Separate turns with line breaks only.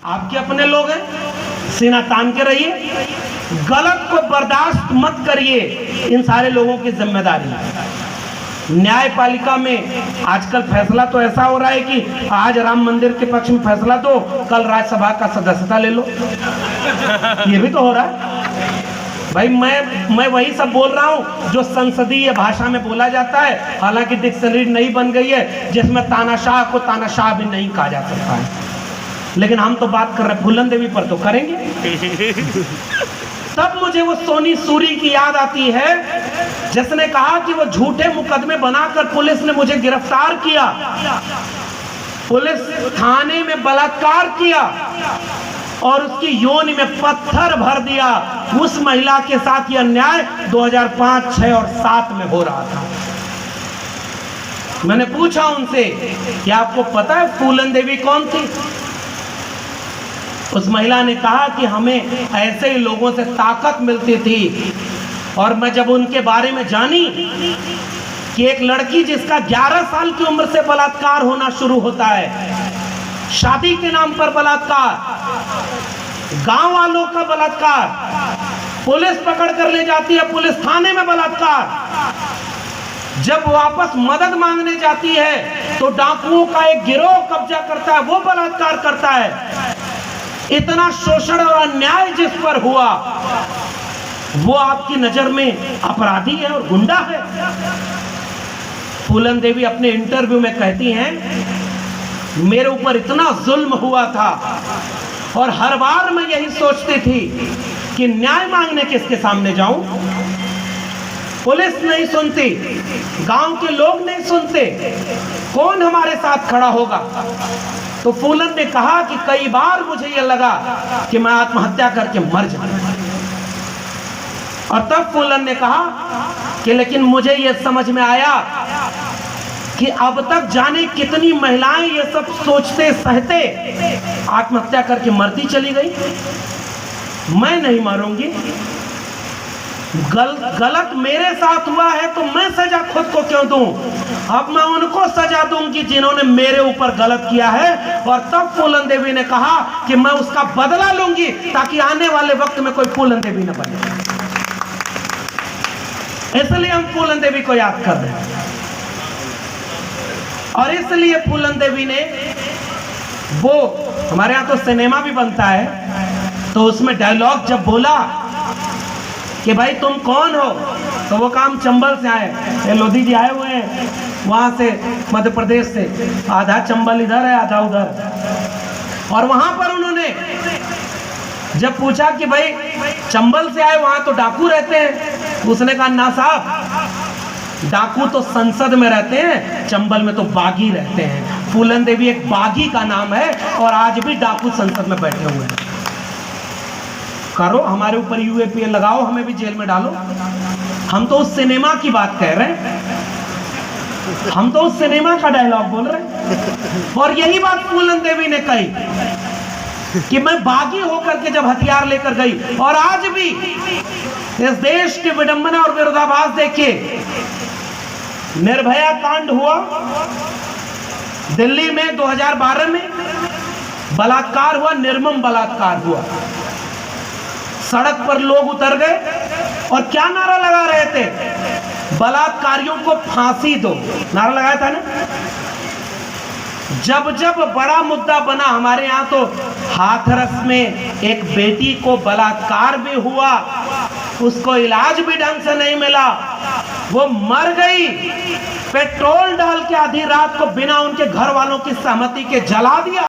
आपके अपने लोग हैं, सीना तान के रहिए, गलत को बर्दाश्त मत करिए। इन सारे लोगों की जिम्मेदारी न्यायपालिका में आजकल फैसला तो ऐसा हो रहा है कि आज राम मंदिर के पक्ष में फैसला दो, कल राज्यसभा का सदस्यता ले लो। ये भी तो हो रहा है भाई। मैं वही सब बोल रहा हूँ जो संसदीय भाषा में बोला जाता है, हालांकि डिक्शनरी नहीं बन गई है जिसमें तानाशाह को तानाशाह भी नहीं कहा जा सकता है, लेकिन हम तो बात कर रहे हैं फूलन देवी पर, तो करेंगे। तब मुझे वो सोनी सूरी की याद आती है जिसने कहा कि वो झूठे मुकदमे बनाकर पुलिस ने मुझे गिरफ्तार किया, पुलिस थाने में बलात्कार किया और उसकी योनि में पत्थर भर दिया। उस महिला के साथ यह अन्याय 2005, 6 और 7 में हो रहा था। मैंने पूछा उनसे कि आपको पता है फूलन देवी कौन थी? उस महिला ने कहा कि हमें ऐसे ही लोगों से ताकत मिलती थी, और मैं जब उनके बारे में जानी कि एक लड़की जिसका 11 साल की उम्र से बलात्कार होना शुरू होता है, शादी के नाम पर बलात्कार, गांव वालों का बलात्कार, पुलिस पकड़ कर ले जाती है, पुलिस थाने में बलात्कार, जब वापस मदद मांगने जाती है तो डाकुओं का एक गिरोह कब्जा करता है, वो बलात्कार करता है। इतना शोषण और अन्याय जिस पर हुआ वो आपकी नजर में अपराधी है और गुंडा है। फूलन देवी अपने इंटरव्यू में कहती हैं, मेरे ऊपर इतना जुल्म हुआ था और हर बार मैं यही सोचती थी कि न्याय मांगने किसके सामने जाऊं। पुलिस नहीं सुनती, गांव के लोग नहीं सुनते, कौन हमारे साथ खड़ा होगा? तो फूलन ने कहा कि कई बार मुझे यह लगा कि मैं आत्महत्या करके मर जाऊं। और तब फूलन ने कहा कि लेकिन मुझे यह समझ में आया कि अब तक जाने कितनी महिलाएं ये सब सोचते सहते आत्महत्या करके मरती चली गई। मैं नहीं मरूंगी, गलत मेरे साथ हुआ है तो मैं सजा खुद को क्यों दूं? अब मैं उनको सजा दूंगी जिन्होंने मेरे ऊपर गलत किया है। और तब फूलन देवी ने कहा कि मैं उसका बदला लूंगी ताकि आने वाले वक्त में कोई फूलन देवी न बने। इसलिए हम फूलन देवी को याद कर रहे हैं। और इसलिए फूलन देवी ने वो, हमारे यहाँ तो सिनेमा भी बनता है, तो उसमें डायलॉग जब बोला कि भाई तुम कौन हो, तो वो काम चंबल से आए, लोधी जी आए हुए हैं वहां से, मध्य प्रदेश से, आधा चंबल इधर है आधा उधर। और वहां पर उन्होंने जब पूछा कि भाई चंबल से आए, वहां तो डाकू रहते हैं, उसने कहा ना साहब, डाकू तो संसद में रहते हैं, चंबल में तो बागी रहते हैं। फूलन देवी एक बागी का नाम है और आज भी डाकू संसद में बैठे हुए हैं। करो हमारे ऊपर यूएपीए लगाओ, हमें भी जेल में डालो। हम तो उस सिनेमा की बात कह रहे हैं, हम तो उस सिनेमा का डायलॉग बोल रहे हैं। और यही बात फूलन देवी ने कही कि मैं बागी होकर के जब हथियार लेकर गई। और आज भी इस देश की विडंबना और विरोधाभास देखिए, निर्भया कांड हुआ दिल्ली में 2012 में, बलात्कार हुआ, निर्मम बलात्कार हुआ, सड़क पर लोग उतर गए और क्या नारा लगा रहे थे? बलात्कारियों को फांसी दो, नारा लगाया था ना। जब जब बड़ा मुद्दा बना, हमारे यहाँ तो हाथरस में एक बेटी को बलात्कार भी हुआ, उसको इलाज भी ढंग से नहीं मिला, वो मर गई, पेट्रोल डाल के आधी रात को बिना उनके घर वालों की सहमति के जला दिया।